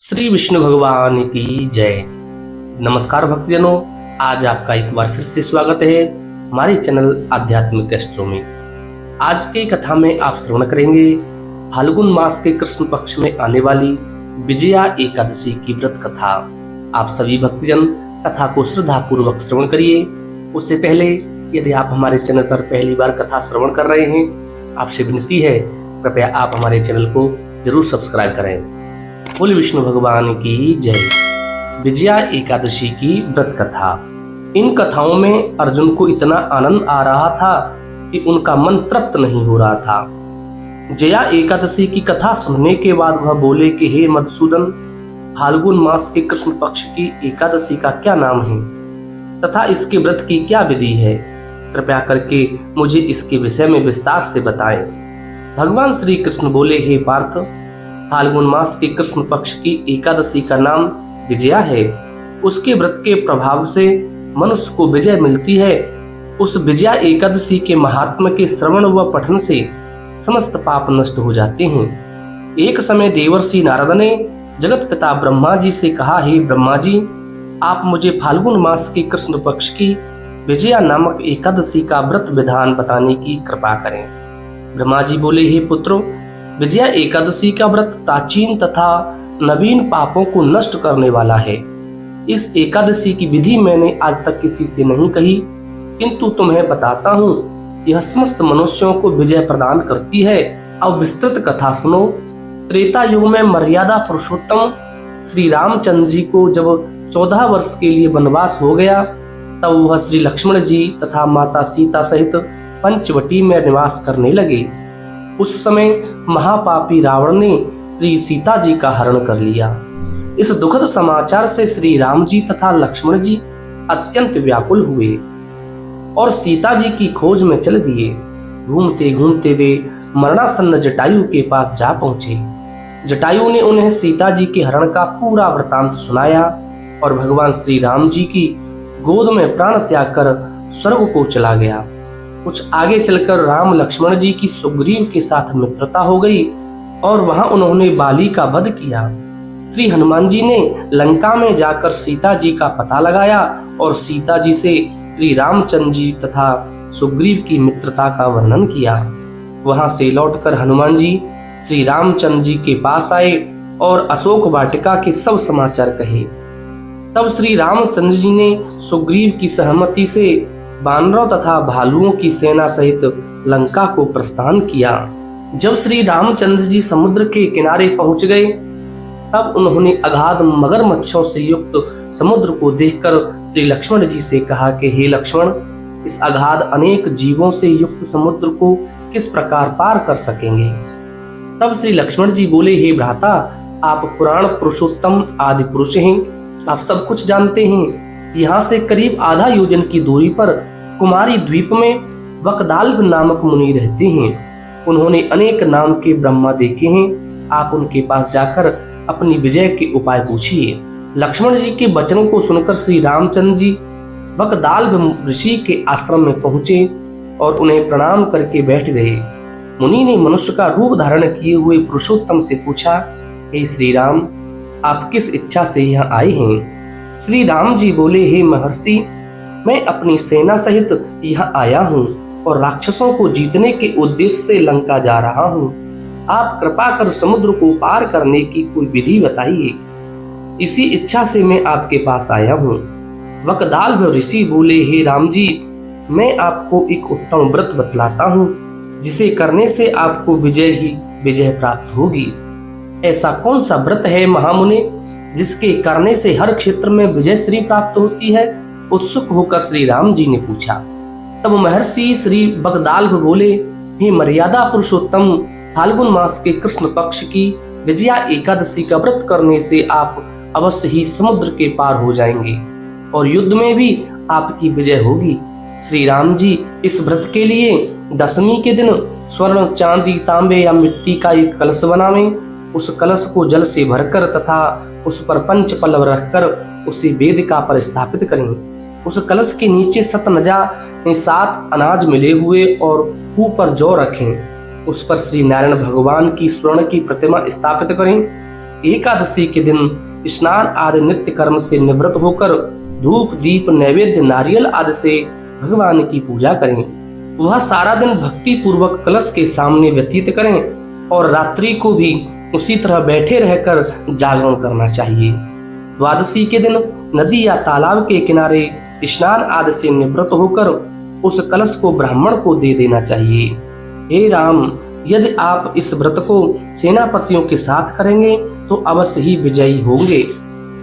श्री विष्णु भगवान की जय। नमस्कार भक्तजनों, आज आपका एक बार फिर से स्वागत है हमारे चैनल आध्यात्मिक एस्ट्रो में। आज की कथा में आप श्रवण करेंगे फाल्गुन मास के कृष्ण पक्ष में आने वाली विजया एकादशी की व्रत कथा। आप सभी भक्तजन कथा को श्रद्धा पूर्वक श्रवण करिए। उससे पहले यदि आप हमारे चैनल पर पहली बार कथा श्रवण कर रहे हैं, आपसे विनती है कृपया आप हमारे चैनल को जरूर सब्सक्राइब करें। बोले विष्णु भगवान की जय। विजया एकादशी की व्रत कथा। इन कथाओं में अर्जुन को इतना आनंद आ रहा था कि उनका मन तृप्त नहीं हो रहा था। जया एकादशी की कथा सुनने के बाद वह बोले कि हे मधुसूदन, फाल्गुन मास के कृष्ण पक्ष की एकादशी का क्या नाम है तथा इसके व्रत की क्या विधि है? कृपया करके मुझे इसके विषय में विस्तार से बताएं। भगवान श्री कृष्ण बोले, हे पार्थ, फाल्गुन मास के कृष्ण पक्ष की एकादशी का नाम विजया है। उसके व्रत के प्रभाव से मनुष्य को विजय मिलती है। उस विजया एकादशी के महात्म्य के श्रवण व पठन से समस्त पाप नष्ट हो जाते हैं। एक समय देवर्षि नारद ने जगत पिता ब्रह्मा जी से कहा, हे ब्रह्मा जी, आप मुझे फाल्गुन मास के कृष्ण पक्ष की विजया नामक एकादशी का व्रत विधान बताने की कृपा करें। ब्रह्मा जी बोले, हे पुत्रो, विजया एकादशी का व्रत प्राचीन तथा नवीन पापों को नष्ट करने वाला है। इस एकादशी की विधि मैंने आज तक किसी से नहीं कही, किंतु तुम्हें बताता हूँ। यह समस्त मनुष्यों को विजय प्रदान करती है। अब विस्तृत कथा सुनो। त्रेता युग में मर्यादा पुरुषोत्तम श्री रामचंद्र जी को जब 14 वर्ष के लिए वनवास हो गया, तब वह श्री लक्ष्मण जी तथा माता सीता सहित पंचवटी में निवास करने लगे। उस समय महापापी रावण ने श्री सीता जी का हरण कर लिया। इस दुखद समाचार से श्री राम जी तथा लक्ष्मण जी अत्यंत व्याकुल हुए और सीता जी की खोज में चल दिए। घूमते घूमते वे मरणासन्न जटायु के पास जा पहुंचे। जटायु ने उन्हें सीता जी के हरण का पूरा वृतांत सुनाया और भगवान श्री राम जी की गोद में प्राण त्याग कर स्वर्ग को चला गया। कुछ आगे चलकर राम लक्ष्मण जी की सुग्रीव के साथ मित्रता हो गई और वहां उन्होंने बाली का वध किया। श्री हनुमान जी ने लंका में जाकर सीता जी का पता लगाया और सीता जी से श्री रामचंद्र जी तथा सुग्रीव की मित्रता का वर्णन किया। वहां से लौटकर हनुमान जी श्री रामचंद्र जी के पास आए और अशोक वाटिका के सब समाचार कहे। तब श्री रामचंद्र जी ने सुग्रीव की सहमति से बानरों तथा भालुओं की सेना सहित लंका को प्रस्थान किया। जब श्री रामचंद्र जी समुद्र के किनारे पहुंच गए, तब उन्होंने अगाध मगरमच्छों से युक्त समुद्र को देखकर श्री लक्ष्मण जी से कहा कि हे लक्ष्मण, इस अगाध अनेक जीवों से युक्त समुद्र को किस प्रकार पार कर सकेंगे? तब श्री लक्ष्मण जी बोले, हे भ्राता, आप पुराण पुरुषोत्तम आदि पुरुष हैं, आप सब कुछ जानते हैं। यहाँ से करीब आधा योजन की दूरी पर कुमारी द्वीप में वकदाल्भ नामक मुनि रहते हैं। उन्होंने अनेक नाम के ब्रह्मा देखे हैं। आप उनके पास जाकर अपनी विजय के उपाय पूछिए। लक्ष्मण जी के वचनों को सुनकर श्री रामचंद्र जी वकदाल्भ ऋषि के आश्रम में पहुंचे और उन्हें प्रणाम करके बैठ गए। मुनि ने मनुष्य का रूप धारण किए हुए पुरुषोत्तम से पूछा, हे श्री राम, आप किस इच्छा से यहाँ आए हैं? श्री राम जी बोले, हे महर्षि, मैं अपनी सेना सहित यहाँ आया हूँ और राक्षसों को जीतने के उद्देश्य से लंका जा रहा हूँ। आप कृपा कर समुद्र को पार करने की कोई विधि बताइए। इसी इच्छा से मैं आपके पास आया हूँ। वकदाल्भ ऋषि बोले, हे राम जी, मैं आपको एक उत्तम व्रत बतलाता हूँ, जिसे करने से आपको विजय ही विजय प्राप्त होगी। ऐसा कौन सा व्रत है महामुने, जिसके करने से हर क्षेत्र में विजय श्री प्राप्त होती है? उत्सुक होकर श्री राम जी ने पूछा। तब महर्षि श्री वकदाल्भ बोले, हे मर्यादा पुरुषोत्तम, फाल्गुन मास के कृष्ण पक्ष की विजया एकादशी का व्रत करने से आप अवश्य ही समुद्र के पार हो जाएंगे और युद्ध में भी आपकी विजय होगी। श्री राम जी इस व्रत के लिए दशमी के दिन स्वर्ण, चांदी, तांबे या मिट्टी का एक कलश बनावें। उस कलश को जल से भरकर तथा उस पर पंच पल्लव रखकर उसे वेदिका पर स्थापित करें। उस कलश के नीचे 7 अनाज मिले हुए और ऊपर जौ रखें। उस पर श्री नारायण भगवान की स्वर्ण की प्रतिमा स्थापित करें। एकादशी के दिन स्नान आदि नित्य कर्म से निवृत्त होकर धूप दीप नैवेद्य नारियल आदि से भगवान की पूजा करें। वह सारा दिन भक्ति पूर्वक कलश के सामने व्यतीत करें और रात्रि को भी उसी तरह बैठे रहकर जागरण करना चाहिए। द्वादशी के दिन नदी या तालाब के किनारे स्नान आदि से निवृत्त होकर उस कलश को ब्राह्मण को दे देना चाहिए। हे राम, यदि आप इस व्रत को सेनापतियों के साथ करेंगे तो अवश्य ही विजयी होंगे।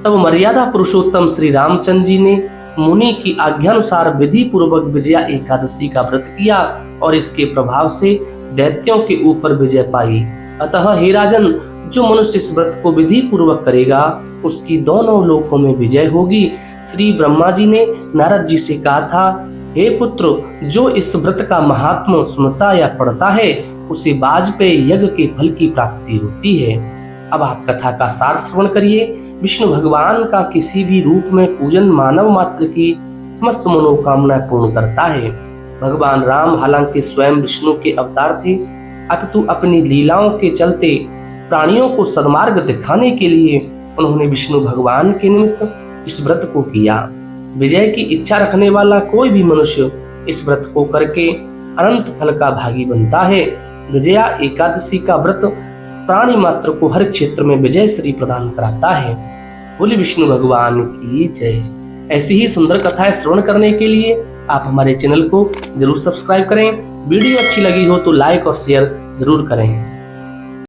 तब मर्यादा पुरुषोत्तम श्री रामचंद्र जी ने मुनि की आज्ञानुसार विधि पूर्वक विजया एकादशी का व्रत किया और इसके प्रभाव से दैत्यों के ऊपर विजय पाई। अतः हे राजन, जो मनुष्य इस व्रत को विधि पूर्वक करेगा उसकी दोनों लोकों में विजय होगी। श्री ब्रह्मा जी ने नारद जी से कहा था, हे पुत्र, जो इस व्रत का महात्म सुनता या पढ़ता है उसे वाजपेयी यज्ञ के फल की प्राप्ति होती है। अब आप कथा का सार श्रवण करिए। विष्णु भगवान का किसी भी रूप में पूजन मानव मात्र की समस्त मनोकामना पूर्ण करता है। भगवान राम हालांकि स्वयं विष्णु के अवतार थे, अपितु अपनी लीलाओं के चलते प्राणियों को सद्मार्ग दिखाने के लिए उन्होंने विष्णु भगवान के निमित्त इस व्रत को किया। विजय की इच्छा रखने वाला कोई भी मनुष्य इस व्रत को करके अनंत फल का भागी बनता है। विजया एकादशी का व्रत प्राणी मात्र को हर क्षेत्र में विजय श्री प्रदान कराता है। बोले विष्णु भगवान की जय। ऐसी ही सुंदर कथाएं श्रवण करने के लिए आप हमारे चैनल को जरूर सब्सक्राइब करें। वीडियो अच्छी लगी हो तो लाइक और शेयर जरूर करें।